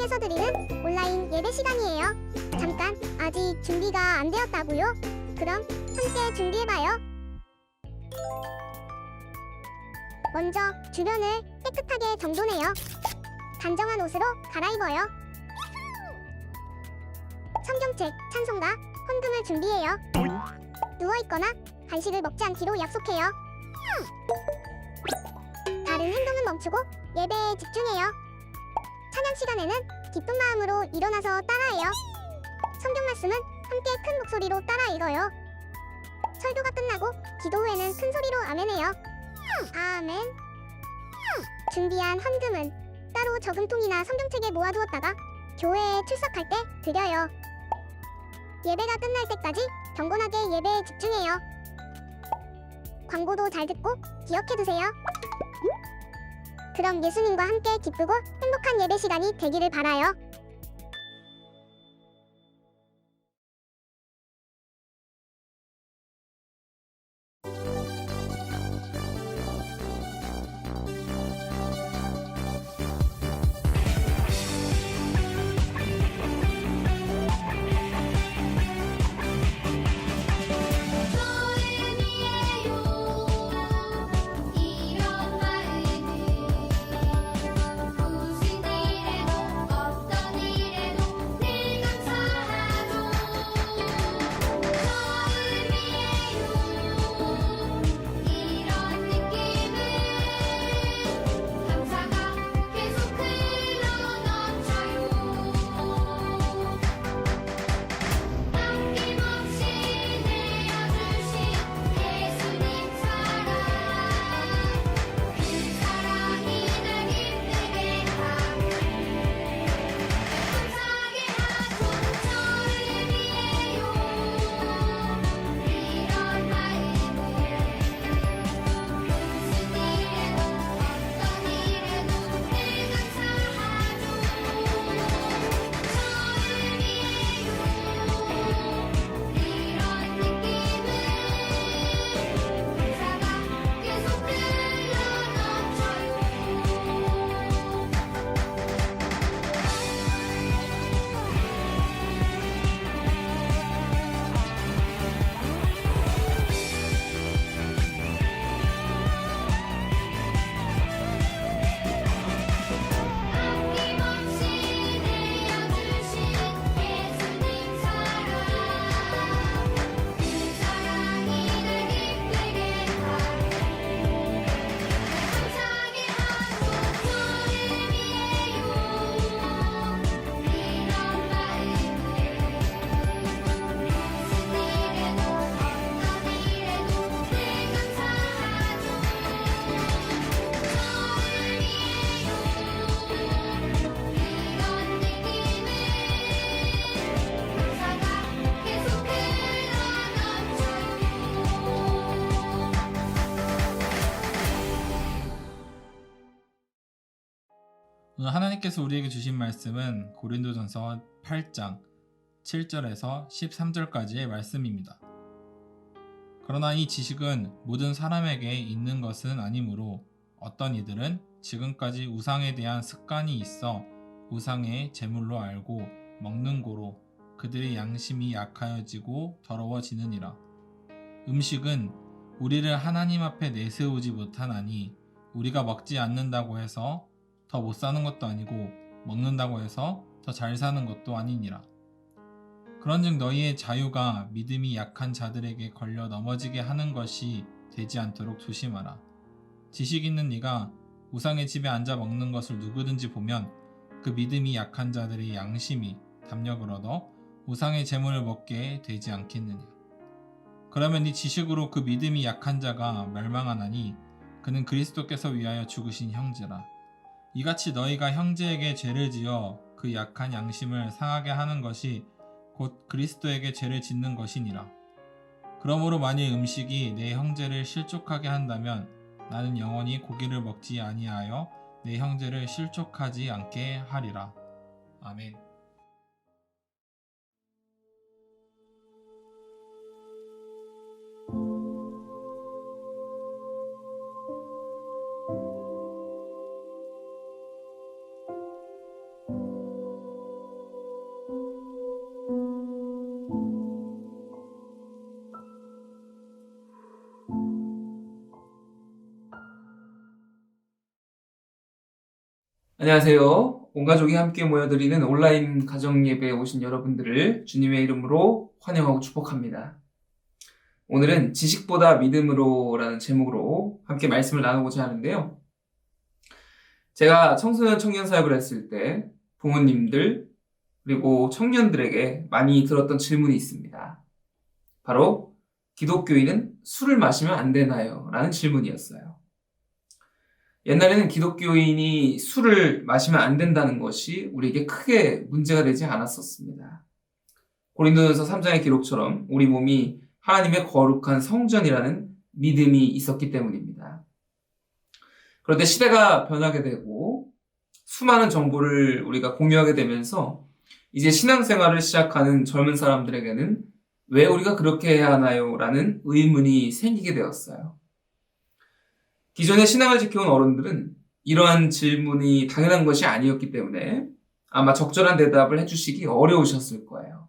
방송에서 드리는 온라인 예배 시간이에요. 잠깐, 아직 준비가 안 되었다고요? 그럼 함께 준비해봐요. 먼저 주변을 깨끗하게 정돈해요. 단정한 옷으로 갈아입어요. 성경책, 찬송가, 헌금을 준비해요. 누워있거나 간식을 먹지 않기로 약속해요. 다른 행동은 멈추고 예배에 집중해요. 찬양 시간에는 기쁜 마음으로 일어나서 따라해요. 성경 말씀은 함께 큰 목소리로 따라 읽어요. 설교가 끝나고 기도 후에는 큰 소리로 아멘해요. 아멘. 준비한 헌금은 따로 저금통이나 성경책에 모아두었다가 교회에 출석할 때 드려요. 예배가 끝날 때까지 경건하게 예배에 집중해요. 광고도 잘 듣고 기억해두세요. 그럼 예수님과 함께 기쁘고 행복한 예배 시간이 되기를 바라요. 오늘 하나님께서 우리에게 주신 말씀은 고린도전서 8장 7절에서 13절까지의 말씀입니다. 그러나 이 지식은 모든 사람에게 있는 것은 아니므로 어떤 이들은 지금까지 우상에 대한 습관이 있어 우상의 제물로 알고 먹는 고로 그들의 양심이 약하여지고 더러워지느니라. 음식은 우리를 하나님 앞에 내세우지 못하나니 우리가 먹지 않는다고 해서 더 못 사는 것도 아니고 먹는다고 해서 더 잘 사는 것도 아니니라. 그런즉 너희의 자유가 믿음이 약한 자들에게 걸려 넘어지게 하는 것이 되지 않도록 조심하라. 지식 있는 네가 우상의 집에 앉아 먹는 것을 누구든지 보면 그 믿음이 약한 자들의 양심이 담력을 얻어 우상의 제물을 먹게 되지 않겠느냐. 그러면 네 지식으로 그 믿음이 약한 자가 멸망하나니 그는 그리스도께서 위하여 죽으신 형제라. 이같이 너희가 형제에게 죄를 지어 그 약한 양심을 상하게 하는 것이 곧 그리스도에게 죄를 짓는 것이니라. 그러므로 만일 음식이 내 형제를 실족하게 한다면 나는 영원히 고기를 먹지 아니하여 내 형제를 실족하지 않게 하리라. 아멘. 안녕하세요. 온 가족이 함께 모여드리는 온라인 가정예배에 오신 여러분들을 주님의 이름으로 환영하고 축복합니다. 오늘은 지식보다 믿음으로라는 제목으로 함께 말씀을 나누고자 하는데요. 제가 청소년 청년 사역을 했을 때 부모님들 그리고 청년들에게 많이 들었던 질문이 있습니다. 바로 기독교인은 술을 마시면 안 되나요? 라는 질문이었어요. 옛날에는 기독교인이 술을 마시면 안 된다는 것이 우리에게 크게 문제가 되지 않았었습니다. 고린도전서 3장의 기록처럼 우리 몸이 하나님의 거룩한 성전이라는 믿음이 있었기 때문입니다. 그런데 시대가 변하게 되고 수많은 정보를 우리가 공유하게 되면서 이제 신앙생활을 시작하는 젊은 사람들에게는 왜 우리가 그렇게 해야 하나요? 라는 의문이 생기게 되었어요. 기존의 신앙을 지켜온 어른들은 이러한 질문이 당연한 것이 아니었기 때문에 아마 적절한 대답을 해주시기 어려우셨을 거예요.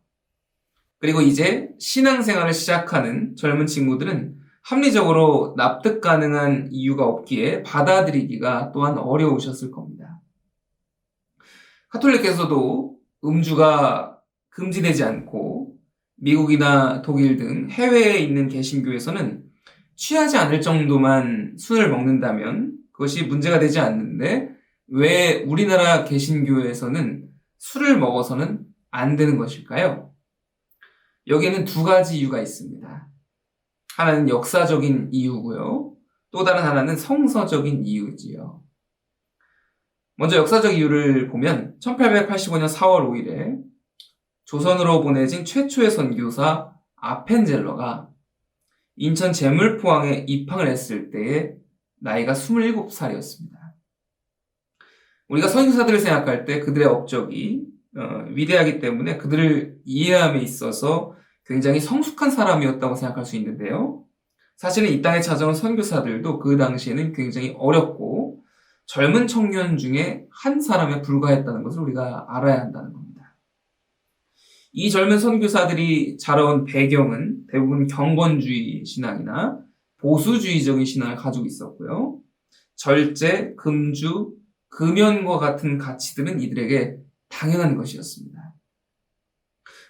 그리고 이제 신앙생활을 시작하는 젊은 친구들은 합리적으로 납득 가능한 이유가 없기에 받아들이기가 또한 어려우셨을 겁니다. 카톨릭에서도 음주가 금지되지 않고 미국이나 독일 등 해외에 있는 개신교에서는 취하지 않을 정도만 술을 먹는다면 그것이 문제가 되지 않는데 왜 우리나라 개신교에서는 술을 먹어서는 안 되는 것일까요? 여기에는 두 가지 이유가 있습니다. 하나는 역사적인 이유고요. 또 다른 하나는 성서적인 이유지요. 먼저 역사적 이유를 보면 1885년 4월 5일에 조선으로 보내진 최초의 선교사 아펜젤러가 인천 제물포항에 입항을 했을 때에 나이가 27살이었습니다. 우리가 선교사들을 생각할 때 그들의 업적이 위대하기 때문에 그들을 이해함에 있어서 굉장히 성숙한 사람이었다고 생각할 수 있는데요. 사실은 이 땅에 찾아온 선교사들도 그 당시에는 굉장히 어렵고 젊은 청년 중에 한 사람에 불과했다는 것을 우리가 알아야 한다는 겁니다. 이 젊은 선교사들이 자라온 배경은 대부분 경건주의 신앙이나 보수주의적인 신앙을 가지고 있었고요. 절제, 금주, 금연과 같은 가치들은 이들에게 당연한 것이었습니다.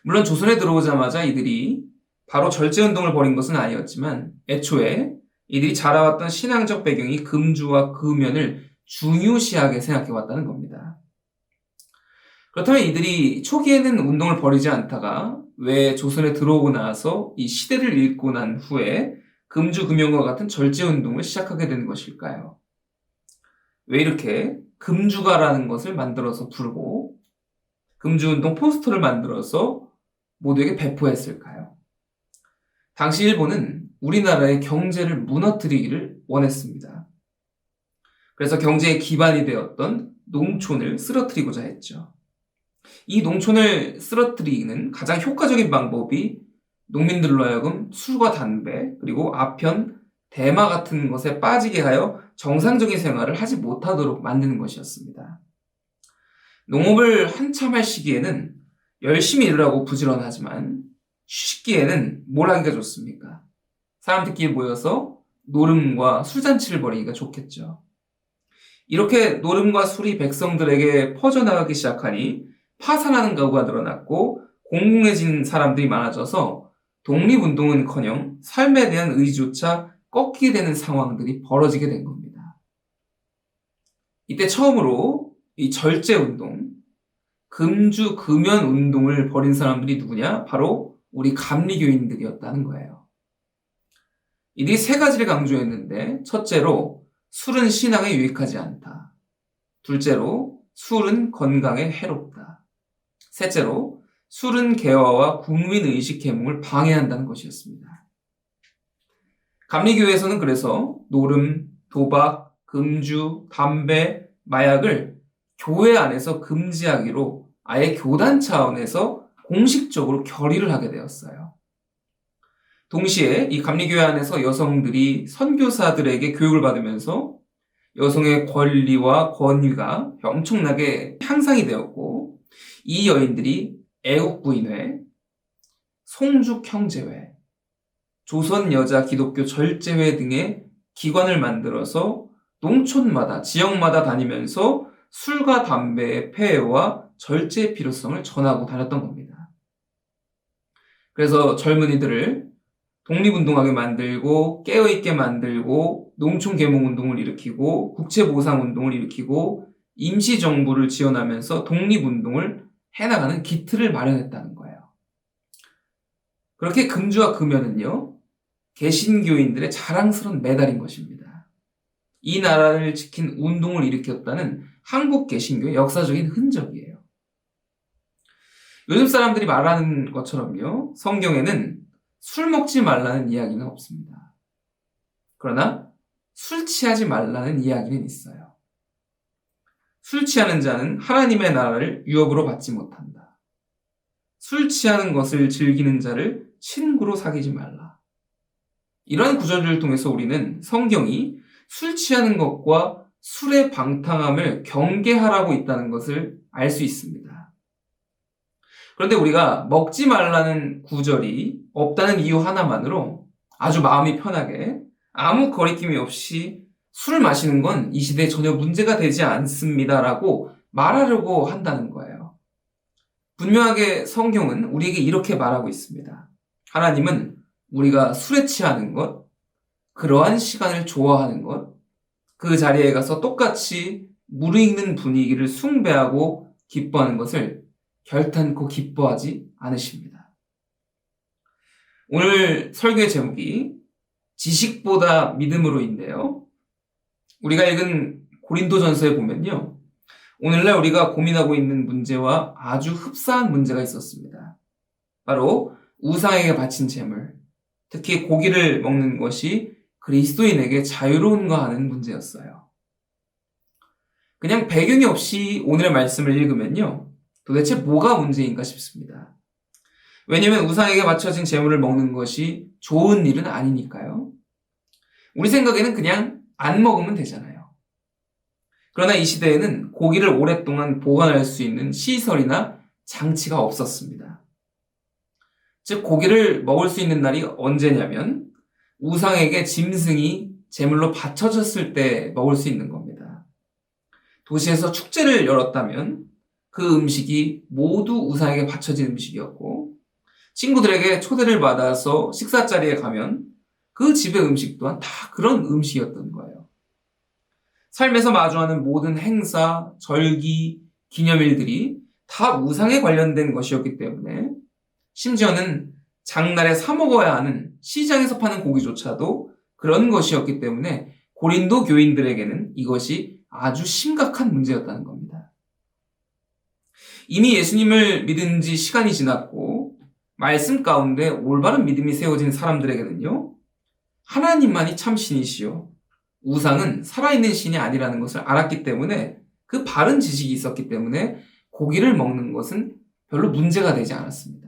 물론 조선에 들어오자마자 이들이 바로 절제운동을 벌인 것은 아니었지만 애초에 이들이 자라왔던 신앙적 배경이 금주와 금연을 중요시하게 생각해왔다는 겁니다. 그렇다면 이들이 초기에는 운동을 벌이지 않다가 왜 조선에 들어오고 나서 이 시대를 읽고 난 후에 금주, 금연과 같은 절제운동을 시작하게 되는 것일까요? 왜 이렇게 금주가라는 것을 만들어서 부르고 금주운동 포스터를 만들어서 모두에게 배포했을까요? 당시 일본은 우리나라의 경제를 무너뜨리기를 원했습니다. 그래서 경제의 기반이 되었던 농촌을 쓰러뜨리고자 했죠. 이 농촌을 쓰러뜨리는 가장 효과적인 방법이 농민들로 하여금 술과 담배 그리고 아편, 대마 같은 것에 빠지게 하여 정상적인 생활을 하지 못하도록 만드는 것이었습니다. 농업을 한참 할 시기에는 열심히 일하고 부지런하지만 쉬기에는 뭘 하기가 좋습니까? 사람들끼리 모여서 노름과 술잔치를 벌이기가 좋겠죠. 이렇게 노름과 술이 백성들에게 퍼져나가기 시작하니 파산하는 가구가 늘어났고 공공해진 사람들이 많아져서 독립운동은커녕 삶에 대한 의지조차 꺾이게 되는 상황들이 벌어지게 된 겁니다. 이때 처음으로 이 절제운동, 금주, 금연운동을 벌인 사람들이 누구냐? 바로 우리 감리교인들이었다는 거예요. 이들이 세 가지를 강조했는데 첫째로 술은 신앙에 유익하지 않다. 둘째로 술은 건강에 해롭다. 셋째로 술은 개화와 국민의식 계몽을 방해한다는 것이었습니다. 감리교회에서는 그래서 노름, 도박, 금주, 담배, 마약을 교회 안에서 금지하기로 아예 교단 차원에서 공식적으로 결의를 하게 되었어요. 동시에 이 감리교회 안에서 여성들이 선교사들에게 교육을 받으면서 여성의 권리와 권위가 엄청나게 향상이 되었고 이 여인들이 애국부인회, 송죽형제회, 조선여자 기독교 절제회 등의 기관을 만들어서 농촌마다 지역마다 다니면서 술과 담배의 폐해와 절제의 필요성을 전하고 다녔던 겁니다. 그래서 젊은이들을 독립운동하게 만들고 깨어있게 만들고 농촌계몽운동을 일으키고 국채보상운동을 일으키고 임시정부를 지원하면서 독립운동을 해나가는 기틀을 마련했다는 거예요. 그렇게 금주와 금연은요, 개신교인들의 자랑스러운 메달인 것입니다. 이 나라를 지킨 운동을 일으켰다는 한국 개신교의 역사적인 흔적이에요. 요즘 사람들이 말하는 것처럼요, 성경에는 술 먹지 말라는 이야기는 없습니다. 그러나 술 취하지 말라는 이야기는 있어요. 술 취하는 자는 하나님의 나라를 유업으로 받지 못한다. 술 취하는 것을 즐기는 자를 친구로 사귀지 말라. 이러한 구절들을 통해서 우리는 성경이 술 취하는 것과 술의 방탕함을 경계하라고 있다는 것을 알 수 있습니다. 그런데 우리가 먹지 말라는 구절이 없다는 이유 하나만으로 아주 마음이 편하게 아무 거리낌이 없이 술을 마시는 건 이 시대에 전혀 문제가 되지 않습니다라고 말하려고 한다는 거예요. 분명하게 성경은 우리에게 이렇게 말하고 있습니다. 하나님은 우리가 술에 취하는 것, 그러한 시간을 좋아하는 것, 그 자리에 가서 똑같이 무르익는 분위기를 숭배하고 기뻐하는 것을 결탄코 기뻐하지 않으십니다. 오늘 설교의 제목이 지식보다 믿음으로인데요. 우리가 읽은 고린도전서에 보면요, 오늘날 우리가 고민하고 있는 문제와 아주 흡사한 문제가 있었습니다. 바로 우상에게 바친 제물, 특히 고기를 먹는 것이 그리스도인에게 자유로운가 하는 문제였어요. 그냥 배경이 없이 오늘의 말씀을 읽으면요, 도대체 뭐가 문제인가 싶습니다. 왜냐하면 우상에게 바쳐진 제물을 먹는 것이 좋은 일은 아니니까요. 우리 생각에는 그냥 안 먹으면 되잖아요. 그러나 이 시대에는 고기를 오랫동안 보관할 수 있는 시설이나 장치가 없었습니다. 즉, 고기를 먹을 수 있는 날이 언제냐면 우상에게 짐승이 제물로 바쳐졌을 때 먹을 수 있는 겁니다. 도시에서 축제를 열었다면 그 음식이 모두 우상에게 바쳐진 음식이었고, 친구들에게 초대를 받아서 식사 자리에 가면 그 집의 음식 또한 다 그런 음식이었던 거예요. 삶에서 마주하는 모든 행사, 절기, 기념일들이 다 우상에 관련된 것이었기 때문에 심지어는 장날에 사 먹어야 하는 시장에서 파는 고기조차도 그런 것이었기 때문에 고린도 교인들에게는 이것이 아주 심각한 문제였다는 겁니다. 이미 예수님을 믿은 지 시간이 지났고 말씀 가운데 올바른 믿음이 세워진 사람들에게는요, 하나님만이 참 신이시요 우상은 살아있는 신이 아니라는 것을 알았기 때문에 그 바른 지식이 있었기 때문에 고기를 먹는 것은 별로 문제가 되지 않았습니다.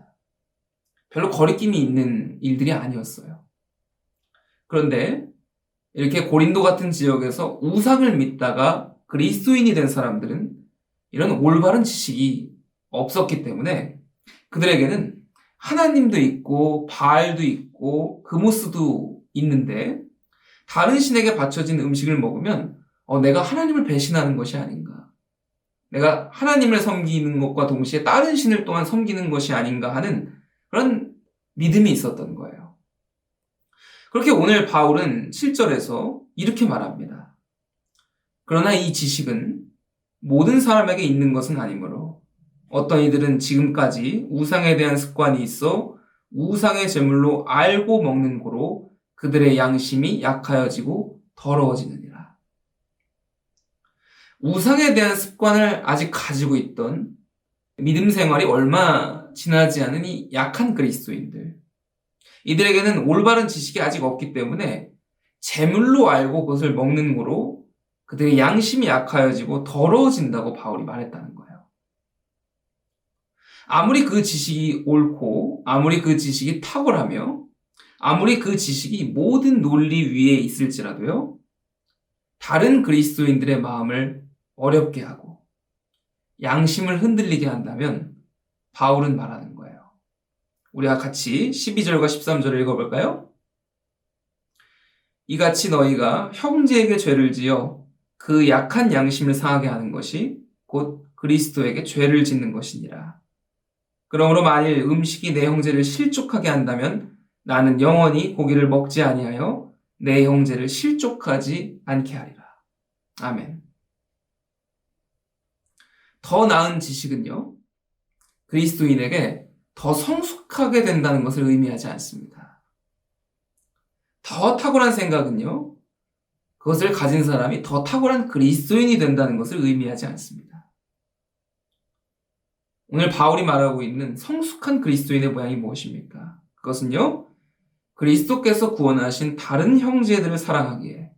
별로 거리낌이 있는 일들이 아니었어요. 그런데 이렇게 고린도 같은 지역에서 우상을 믿다가 그리스도인이 된 사람들은 이런 올바른 지식이 없었기 때문에 그들에게는 하나님도 있고 바알도 있고 그모스도 있는데 다른 신에게 바쳐진 음식을 먹으면 내가 하나님을 배신하는 것이 아닌가, 내가 하나님을 섬기는 것과 동시에 다른 신을 또한 섬기는 것이 아닌가 하는 그런 믿음이 있었던 거예요. 그렇게 오늘 바울은 7절에서 이렇게 말합니다. 그러나 이 지식은 모든 사람에게 있는 것은 아니므로 어떤 이들은 지금까지 우상에 대한 습관이 있어 우상의 제물로 알고 먹는 고로 그들의 양심이 약하여지고 더러워지느니라. 우상에 대한 습관을 아직 가지고 있던 믿음 생활이 얼마 지나지 않은 이 약한 그리스도인들, 이들에게는 올바른 지식이 아직 없기 때문에 제물로 알고 그것을 먹는 거로 그들의 양심이 약하여지고 더러워진다고 바울이 말했다는 거예요. 아무리 그 지식이 옳고 아무리 그 지식이 탁월하며 아무리 그 지식이 모든 논리 위에 있을지라도요, 다른 그리스도인들의 마음을 어렵게 하고 양심을 흔들리게 한다면 바울은 말하는 거예요. 우리가 같이 12절과 13절을 읽어볼까요? 이같이 너희가 형제에게 죄를 지어 그 약한 양심을 상하게 하는 것이 곧 그리스도에게 죄를 짓는 것이니라. 그러므로 만일 음식이 내 형제를 실족하게 한다면 나는 영원히 고기를 먹지 아니하여 내 형제를 실족하지 않게 하리라. 아멘. 더 나은 지식은요, 그리스도인에게 더 성숙하게 된다는 것을 의미하지 않습니다. 더 탁월한 생각은요, 그것을 가진 사람이 더 탁월한 그리스도인이 된다는 것을 의미하지 않습니다. 오늘 바울이 말하고 있는 성숙한 그리스도인의 모양이 무엇입니까? 그것은요, 그리스도께서 구원하신 다른 형제들을 사랑하기에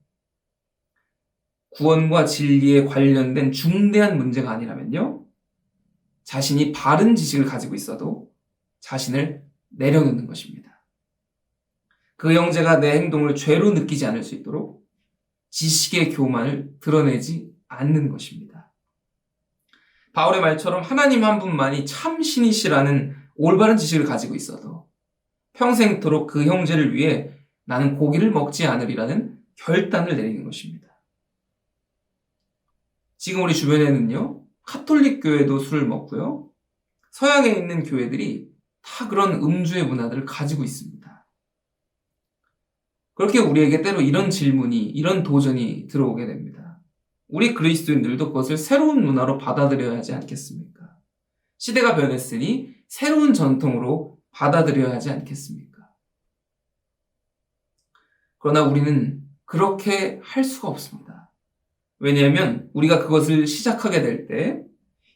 구원과 진리에 관련된 중대한 문제가 아니라면요, 자신이 바른 지식을 가지고 있어도 자신을 내려놓는 것입니다. 그 형제가 내 행동을 죄로 느끼지 않을 수 있도록 지식의 교만을 드러내지 않는 것입니다. 바울의 말처럼 하나님 한 분만이 참 신이시라는 올바른 지식을 가지고 있어도 평생토록 그 형제를 위해 나는 고기를 먹지 않으리라는 결단을 내리는 것입니다. 지금 우리 주변에는요, 카톨릭 교회도 술을 먹고요, 서양에 있는 교회들이 다 그런 음주의 문화들을 가지고 있습니다. 그렇게 우리에게 때로 이런 질문이, 이런 도전이 들어오게 됩니다. 우리 그리스도인들도 그것을 새로운 문화로 받아들여야 하지 않겠습니까? 시대가 변했으니 새로운 전통으로 받아들여야 하지 않겠습니까? 그러나 우리는 그렇게 할 수가 없습니다. 왜냐하면 우리가 그것을 시작하게 될 때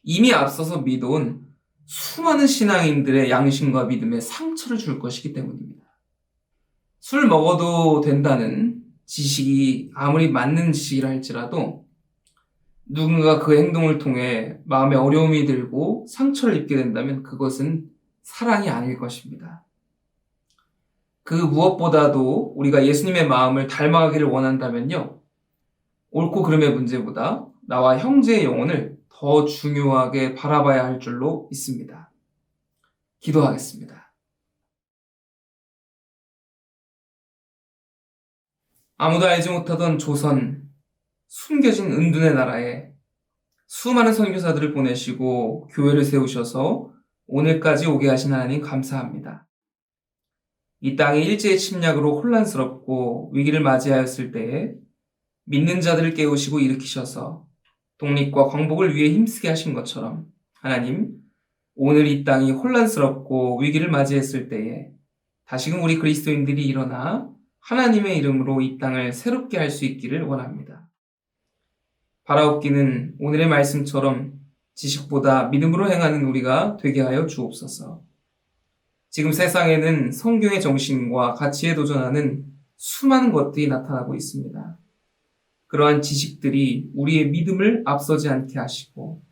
이미 앞서서 믿어온 수많은 신앙인들의 양심과 믿음에 상처를 줄 것이기 때문입니다. 술 먹어도 된다는 지식이 아무리 맞는 지식이라 할지라도 누군가 그 행동을 통해 마음에 어려움이 들고 상처를 입게 된다면 그것은 사랑이 아닐 것입니다. 그 무엇보다도 우리가 예수님의 마음을 닮아가기를 원한다면요, 옳고 그름의 문제보다 나와 형제의 영혼을 더 중요하게 바라봐야 할 줄로 믿습니다. 기도하겠습니다. 아무도 알지 못하던 조선, 숨겨진 은둔의 나라에 수많은 선교사들을 보내시고 교회를 세우셔서 오늘까지 오게 하신 하나님 감사합니다. 이 땅이 일제의 침략으로 혼란스럽고 위기를 맞이하였을 때에 믿는 자들을 깨우시고 일으키셔서 독립과 광복을 위해 힘쓰게 하신 것처럼 하나님, 오늘 이 땅이 혼란스럽고 위기를 맞이했을 때에 다시금 우리 그리스도인들이 일어나 하나님의 이름으로 이 땅을 새롭게 할 수 있기를 원합니다. 바라옵기는 오늘의 말씀처럼 지식보다 믿음으로 행하는 우리가 되게 하여 주옵소서. 지금 세상에는 성경의 정신과 가치에 도전하는 수많은 것들이 나타나고 있습니다. 그러한 지식들이 우리의 믿음을 앞서지 않게 하시고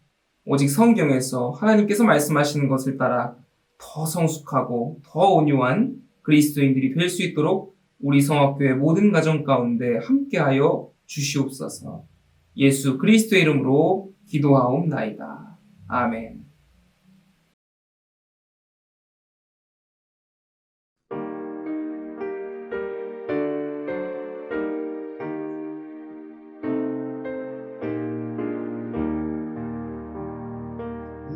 오직 성경에서 하나님께서 말씀하시는 것을 따라 더 성숙하고 더 온유한 그리스도인들이 될 수 있도록 우리 성악교회 모든 가정 가운데 함께하여 주시옵소서. 예수 그리스도의 이름으로 기도하옵나이다. 아멘.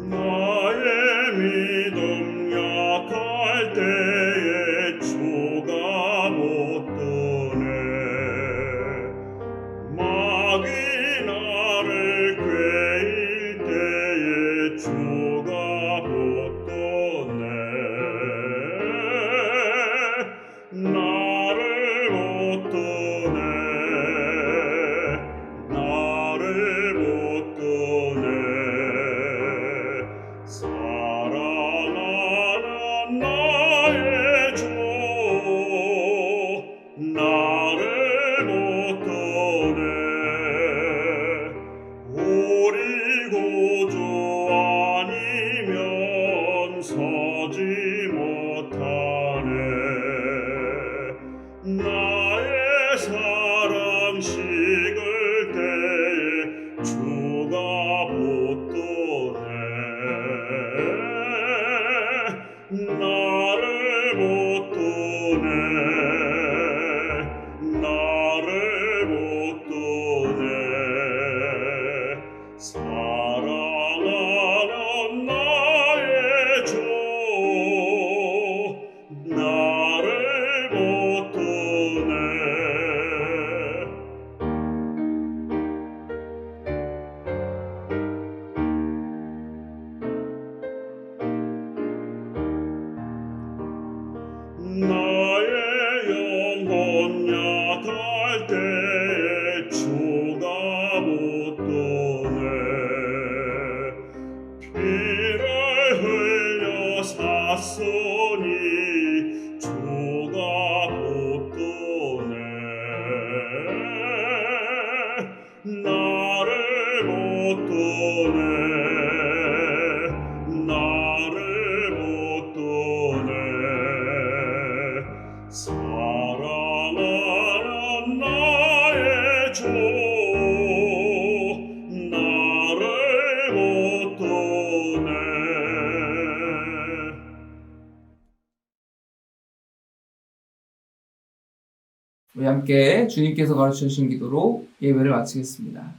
나의 믿음 약할 때에 주가 붙드네 마귀 나를 꾀일 때에 주 떠내 나를 못 떠내 사랑하는 나의 주 나를 못 떠내 우리 함께 주님께서 가르쳐주신 기도로 예배를 마치겠습니다.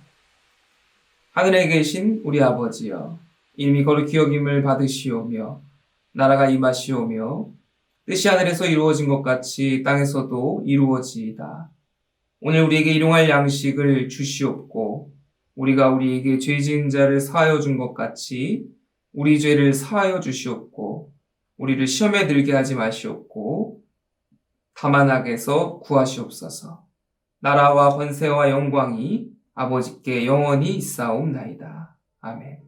하늘에 계신 우리 아버지여, 이름이 거룩히 여김을 받으시오며 나라가 임하시오며 뜻이 하늘에서 이루어진 것 같이 땅에서도 이루어지이다. 오늘 우리에게 일용할 양식을 주시옵고 우리가 우리에게 죄 지은 자를 사하여 준 것 같이 우리 죄를 사하여 주시옵고 우리를 시험에 들게 하지 마시옵고 다만 악에서 구하시옵소서. 나라와 권세와 영광이 아버지께 영원히 있사옵나이다. 아멘.